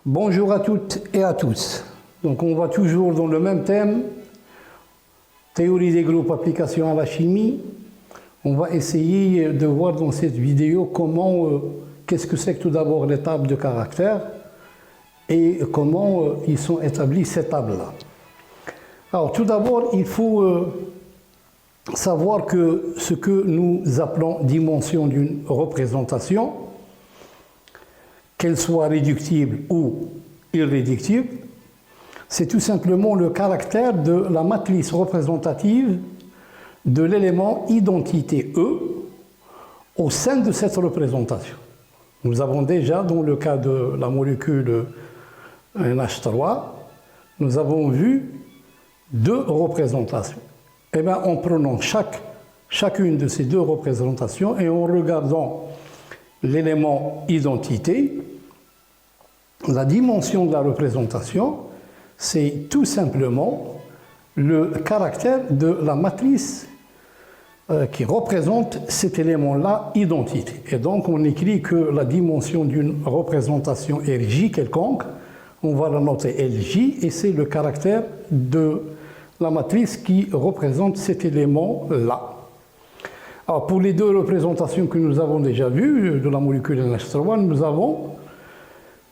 Bonjour à toutes et à tous. Donc on va toujours dans le même thème, théorie des groupes, application à la chimie. On va essayer de voir dans cette vidéo qu'est-ce que c'est que tout d'abord les tables de caractères et comment ils sont établis ces tables-là. Alors tout d'abord, il faut savoir que ce que nous appelons dimension d'une représentation, qu'elle soit réductible ou irréductible, c'est tout simplement le caractère de la matrice représentative de l'élément identité E au sein de cette représentation. Nous avons déjà, dans le cas de la molécule NH3, nous avons vu deux représentations. Eh bien, en prenant chacune de ces deux représentations et en regardant l'élément identité, la dimension de la représentation, c'est tout simplement le caractère de la matrice qui représente cet élément-là, identité. Et donc, on écrit que la dimension d'une représentation est J quelconque, on va la noter LJ, et c'est le caractère de la matrice qui représente cet élément-là. Alors, pour les deux représentations que nous avons déjà vues de la molécule NH3, nous avons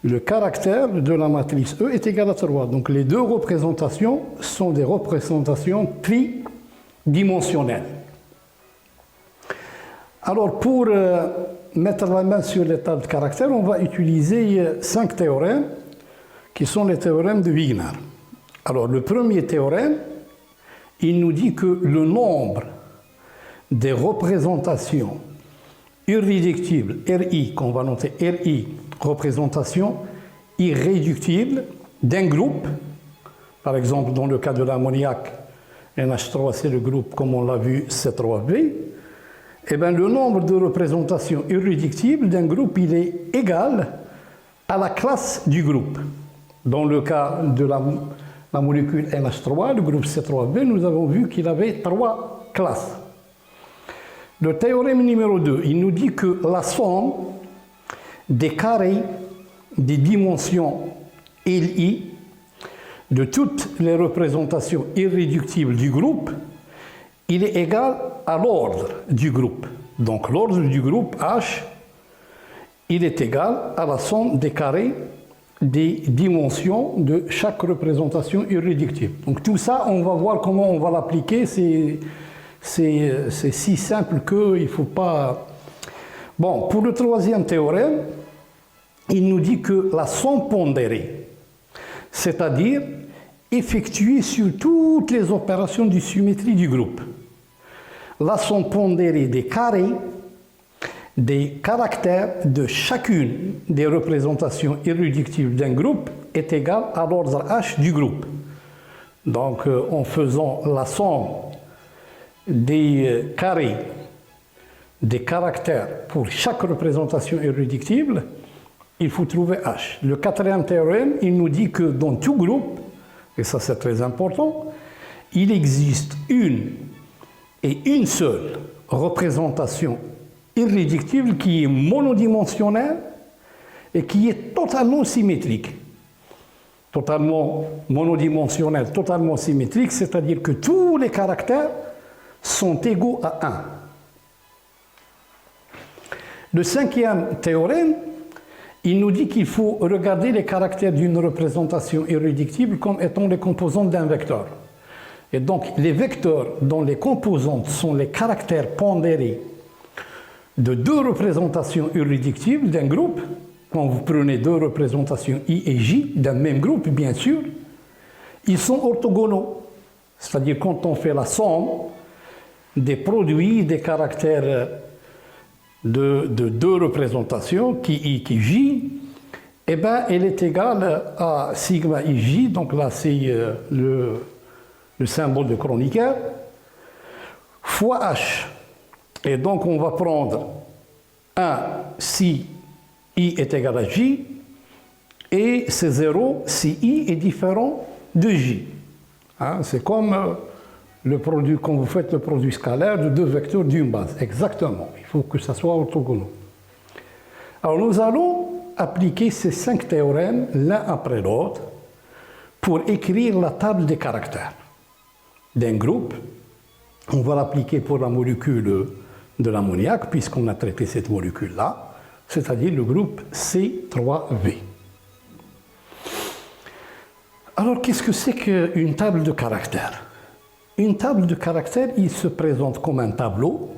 le caractère de la matrice E est égal à 3. Donc, les deux représentations sont des représentations tridimensionnelles. Alors, pour mettre la main sur les tables de caractères, on va utiliser 5 théorèmes qui sont les théorèmes de Wigner. Alors, le premier théorème, il nous dit que le nombre des représentations irréductibles, RI, qu'on va noter RI, représentation irréductible d'un groupe, par exemple dans le cas de l'ammoniac, NH3 c'est le groupe comme on l'a vu C3B, et bien le nombre de représentations irréductibles d'un groupe il est égal à la classe du groupe. Dans le cas de la molécule NH3, le groupe C3B, nous avons vu qu'il avait 3 classes. Le théorème numéro 2, il nous dit que la somme des carrés des dimensions Li de toutes les représentations irréductibles du groupe, il est égal à l'ordre du groupe. Donc l'ordre du groupe H, il est égal à la somme des carrés des dimensions de chaque représentation irréductible. Donc tout ça, on va voir comment on va l'appliquer. C'est si simple qu'il ne faut pas... Bon, pour le troisième théorème, il nous dit que la somme pondérée, c'est-à-dire effectuée sur toutes les opérations de symétrie du groupe, la somme pondérée des carrés, des caractères de chacune des représentations irréductibles d'un groupe est égale à l'ordre H du groupe. Donc, en faisant la somme des carrés des caractères pour chaque représentation irréductible, il faut trouver H. Le quatrième théorème, il nous dit que dans tout groupe, et ça c'est très important, il existe une et une seule représentation irréductible qui est monodimensionnelle et qui est totalement symétrique. Totalement monodimensionnelle, totalement symétrique, c'est-à-dire que tous les caractères sont égaux à 1. Le cinquième théorème, il nous dit qu'il faut regarder les caractères d'une représentation irréductible comme étant les composantes d'un vecteur. Et donc, les vecteurs dont les composantes sont les caractères pondérés de deux représentations irréductibles d'un groupe, quand vous prenez deux représentations I et J d'un même groupe, bien sûr, ils sont orthogonaux. C'est-à-dire quand on fait la somme des produits des caractères de deux représentations, qui I, qui J, eh bien, elle est égale à sigma IJ, donc là c'est le symbole de Kronecker, fois H. Et donc on va prendre 1 si I est égal à J, et c'est 0 si I est différent de J. Hein, c'est comme le produit, quand vous faites le produit scalaire de deux vecteurs d'une base. Exactement. Il faut que ça soit orthogonal. Alors nous allons appliquer ces 5 théorèmes l'un après l'autre pour écrire la table des caractères d'un groupe. On va l'appliquer pour la molécule de l'ammoniac, puisqu'on a traité cette molécule-là, c'est-à-dire le groupe C3V. Alors, qu'est-ce que c'est qu'une table de caractères? Une table de caractères, il se présente comme un tableau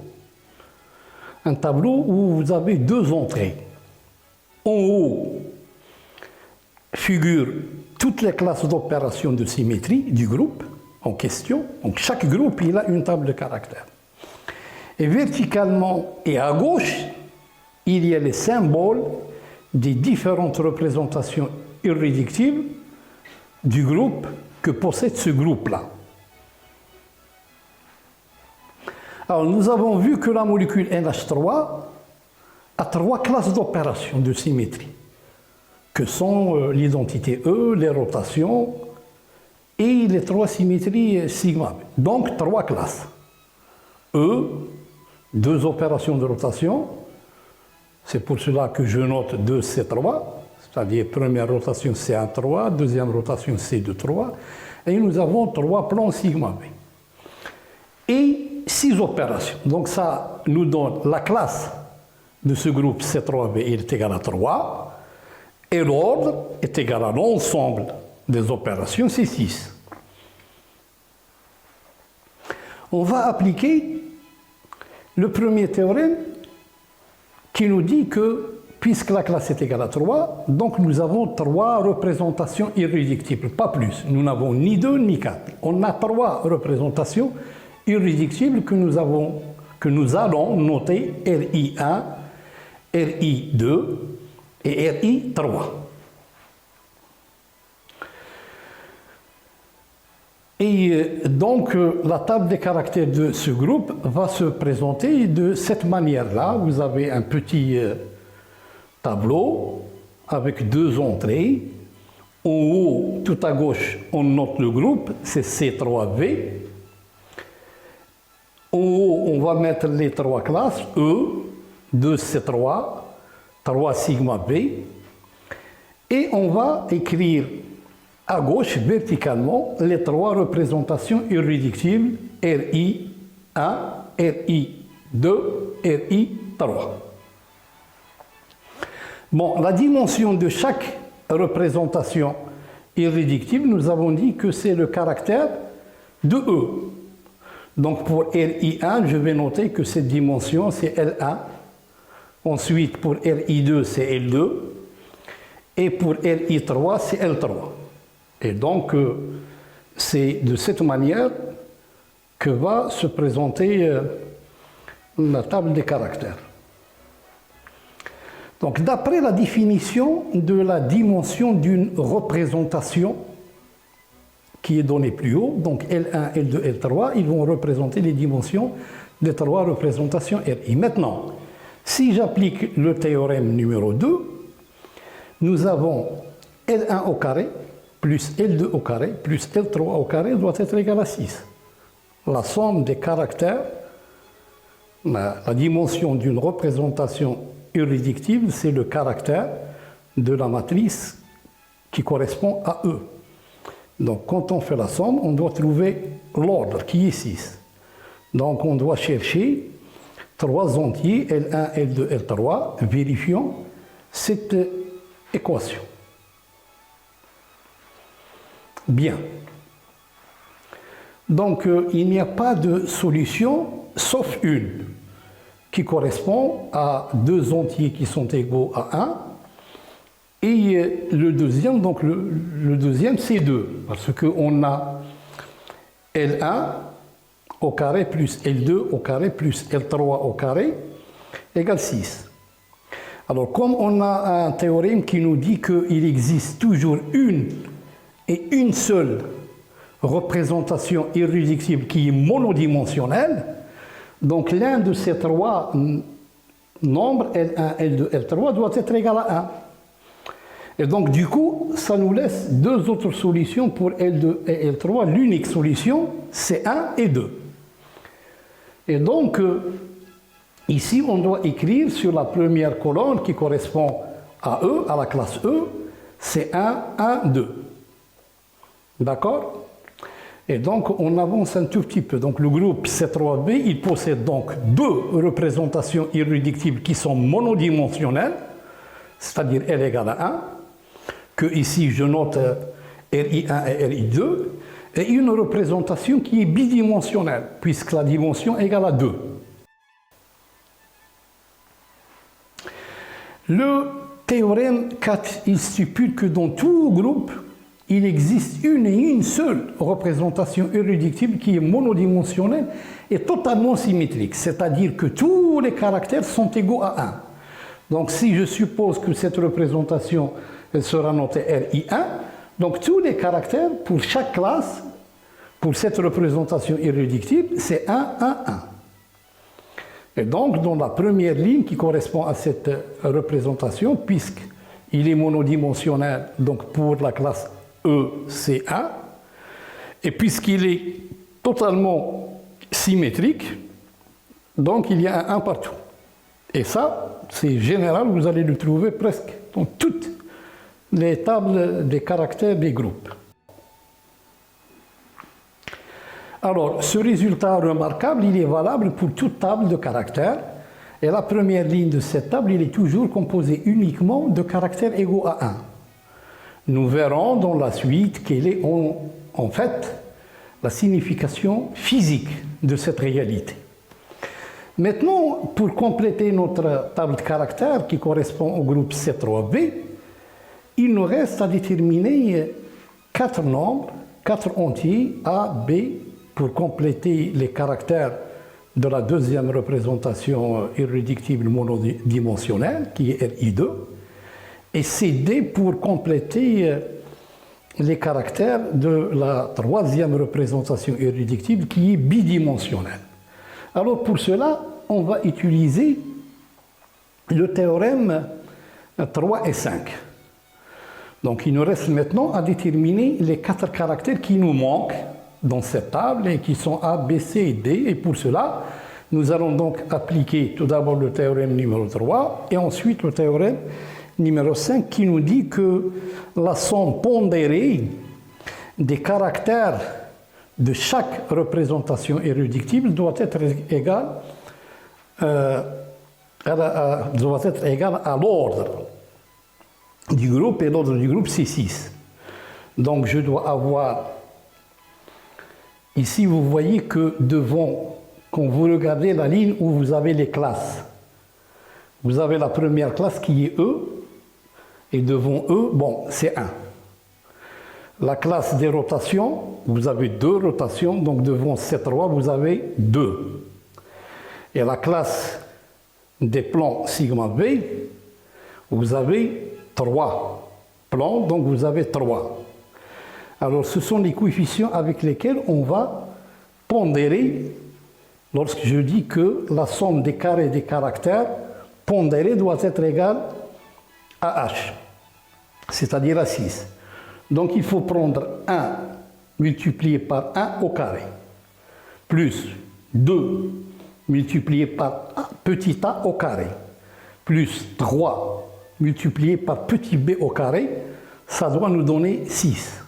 où vous avez 2 entrées. En haut figurent toutes les classes d'opérations de symétrie du groupe en question. Donc chaque groupe, il a une table de caractères. Et verticalement et à gauche, il y a les symboles des différentes représentations irréductibles du groupe que possède ce groupe-là. Alors, nous avons vu que la molécule NH3 a 3 classes d'opérations de symétrie, que sont l'identité E, les rotations et les 3 symétries sigma. Donc, 3 classes. E, 2 opérations de rotation, c'est pour cela que je note 2C3, c'est-à-dire première rotation C1,3, deuxième rotation C2,3, et nous avons 3 plans sigma B. Et 6 opérations. Donc ça nous donne la classe de ce groupe C3B, il est égal à 3, et l'ordre est égal à l'ensemble des opérations C6. On va appliquer le premier théorème qui nous dit que, puisque la classe est égale à 3, donc nous avons 3 représentations irréductibles, pas plus. Nous n'avons ni 2 ni 4. On a 3 représentations irréductibles que nous allons noter RI1, RI2 et RI3. Et donc, la table des caractères de ce groupe va se présenter de cette manière-là. Vous avez un petit tableau avec 2 entrées. En haut, tout à gauche, on note le groupe, c'est C3V. En haut, on va mettre les 3 classes, E, 2C3, 3 sigma B. Et on va écrire à gauche, verticalement, les 3 représentations irréductibles RI1, RI2, RI3. Bon, la dimension de chaque représentation irréductible, nous avons dit que c'est le caractère de E. Donc pour RI1, je vais noter que cette dimension, c'est L1. Ensuite, pour RI2, c'est L2. Et pour RI3, c'est L3. Et donc, c'est de cette manière que va se présenter la table des caractères. Donc, d'après la définition de la dimension d'une représentation qui est donnée plus haut, donc L1, L2, L3, ils vont représenter les dimensions des 3 représentations RI. Maintenant, si j'applique le théorème numéro 2, nous avons L1 au carré plus L2 au carré plus L3 au carré doit être égal à 6. La somme des caractères, la dimension d'une représentation irréductible, c'est le caractère de la matrice qui correspond à E. Donc quand on fait la somme, on doit trouver l'ordre qui est 6. Donc on doit chercher 3 entiers, L1, L2, L3, vérifions cette équation. Bien. Donc, il n'y a pas de solution sauf une qui correspond à 2 entiers qui sont égaux à 1. Et le deuxième, donc le deuxième, c'est 2. Parce qu'on a L1 au carré plus L2 au carré plus L3 au carré égale 6. Alors, comme on a un théorème qui nous dit qu'il existe toujours une et une seule représentation irréductible qui est monodimensionnelle, donc l'un de ces 3 nombres, L1, L2, L3, doit être égal à 1. Et donc du coup, ça nous laisse 2 autres solutions pour L2 et L3. L'unique solution, c'est 1 et 2. Et donc, ici, on doit écrire sur la première colonne qui correspond AE, à la classe E, c'est 1, 1, 2. D'accord? Et donc, on avance un tout petit peu. Donc, le groupe C3b, il possède donc deux représentations irréductibles qui sont monodimensionnelles, c'est-à-dire L égale à 1, que ici je note RI1 et RI2, et une représentation qui est bidimensionnelle, puisque la dimension est égale à 2. Le théorème 4, il stipule que dans tout groupe, il existe une et une seule représentation irréductible qui est monodimensionnelle et totalement symétrique, c'est-à-dire que tous les caractères sont égaux à 1. Donc si je suppose que cette représentation elle sera notée RI1, donc tous les caractères pour chaque classe, pour cette représentation irréductible, c'est 1, 1, 1. Et donc dans la première ligne qui correspond à cette représentation, puisqu'il est monodimensionnel, donc pour la classe E, c'est 1, et puisqu'il est totalement symétrique, donc il y a un 1 partout. Et ça, c'est général, vous allez le trouver presque dans toutes les tables des caractères des groupes. Alors, ce résultat remarquable, il est valable pour toute table de caractères, et la première ligne de cette table, il est toujours composée uniquement de caractères égaux à 1. Nous verrons dans la suite quelle est en fait la signification physique de cette réalité. Maintenant, pour compléter notre table de caractères qui correspond au groupe C3b, il nous reste à déterminer 4 nombres, 4 entiers A, B, pour compléter les caractères de la deuxième représentation irréductible monodimensionnelle, qui est RI2, et CD pour compléter les caractères de la troisième représentation irréductible qui est bidimensionnelle. Alors pour cela, on va utiliser le théorème 3 et 5. Donc il nous reste maintenant à déterminer les 4 caractères qui nous manquent dans cette table et qui sont A, B, C et D. Et pour cela, nous allons donc appliquer tout d'abord le théorème numéro 3 et ensuite le théorème numéro 5 qui nous dit que la somme pondérée des caractères de chaque représentation irréductible doit être égale à l'ordre du groupe, et l'ordre du groupe c'est 6. Donc je dois avoir, ici vous voyez que devant, quand vous regardez la ligne où vous avez les classes, vous avez la première classe qui est E, et devant E, bon, c'est 1. La classe des rotations, vous avez 2 rotations, donc devant C3, vous avez 2. Et la classe des plans sigma B, vous avez 3 plans, donc vous avez 3. Alors ce sont les coefficients avec lesquels on va pondérer, lorsque je dis que la somme des carrés des caractères pondérés doit être égale à H, c'est-à-dire à 6. Donc il faut prendre 1 multiplié par 1 au carré, plus 2 multiplié par petit a au carré, plus 3 multiplié par petit b au carré, ça doit nous donner 6.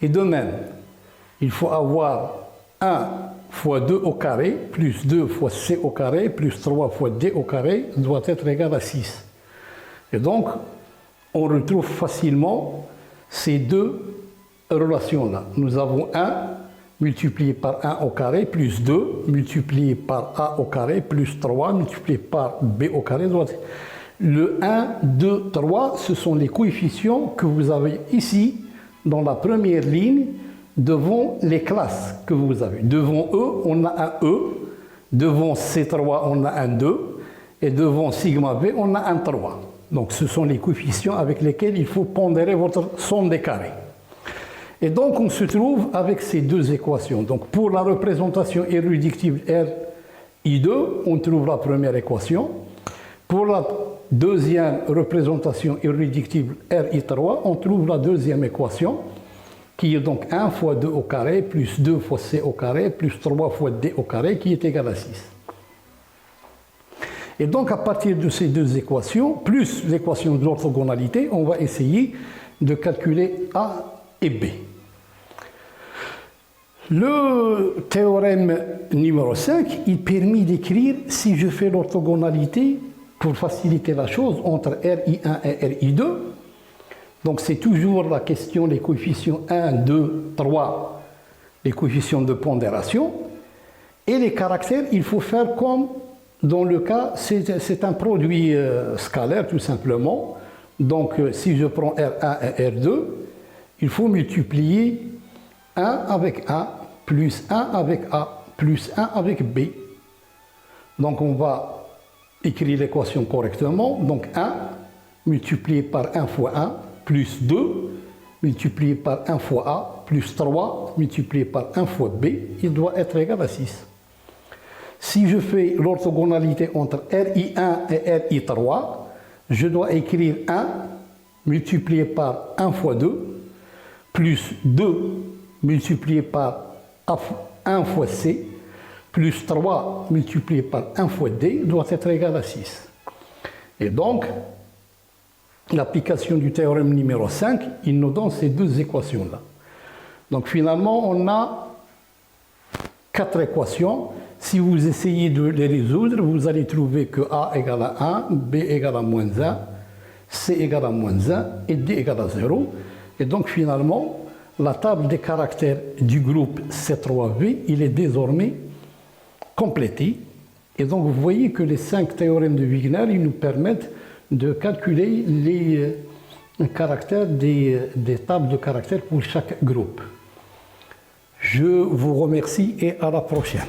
Et de même, il faut avoir 1 fois 2 au carré, plus 2 fois c au carré, plus 3 fois d au carré, doit être égal à 6. Et donc, on retrouve facilement ces deux relations-là. Nous avons 1 multiplié par 1 au carré, plus 2 multiplié par a au carré, plus 3 multiplié par b au carré. Le 1, 2, 3, ce sont les coefficients que vous avez ici, dans la première ligne, devant les classes que vous avez. Devant E, on a un E, devant C3, on a un 2, et devant sigma B, on a un 3. Donc ce sont les coefficients avec lesquels il faut pondérer votre somme des carrés. Et donc on se trouve avec ces deux équations. Donc pour la représentation irréductible RI2, on trouve la première équation. Pour la deuxième représentation irréductible RI3, on trouve la deuxième équation, qui est donc 1 fois 2 au carré, plus 2 fois c au carré, plus 3 fois d au carré, qui est égal à 6. Et donc, à partir de ces deux équations, plus l'équation de l'orthogonalité, on va essayer de calculer A et B. Le théorème numéro 5, il permet d'écrire, si je fais l'orthogonalité, pour faciliter la chose, entre RI1 et RI2. Donc, c'est toujours la question des coefficients 1, 2, 3, les coefficients de pondération. Et les caractères, il faut faire comme dans le cas, c'est un produit scalaire tout simplement. Donc si je prends R1 et R2, il faut multiplier 1 avec A, plus 1 avec A, plus 1 avec B. Donc on va écrire l'équation correctement. Donc 1 multiplié par 1 fois 1, plus 2 multiplié par 1 fois A, plus 3 multiplié par 1 fois B, il doit être égal à 6. Si je fais l'orthogonalité entre RI1 et RI3, je dois écrire 1 multiplié par 1 fois 2, plus 2 multiplié par 1 fois C, plus 3 multiplié par 1 fois D doit être égal à 6. Et donc, l'application du théorème numéro 5, il nous donne ces deux équations-là. Donc finalement, on a 4 équations. Si vous essayez de les résoudre, vous allez trouver que A égale à 1, B égale à moins 1, C égale à moins 1 et D égale à 0. Et donc finalement, la table des caractères du groupe C3V, il est désormais complétée. Et donc vous voyez que les 5 théorèmes de Wigner, ils nous permettent de calculer les caractères des tables de caractères pour chaque groupe. Je vous remercie et à la prochaine.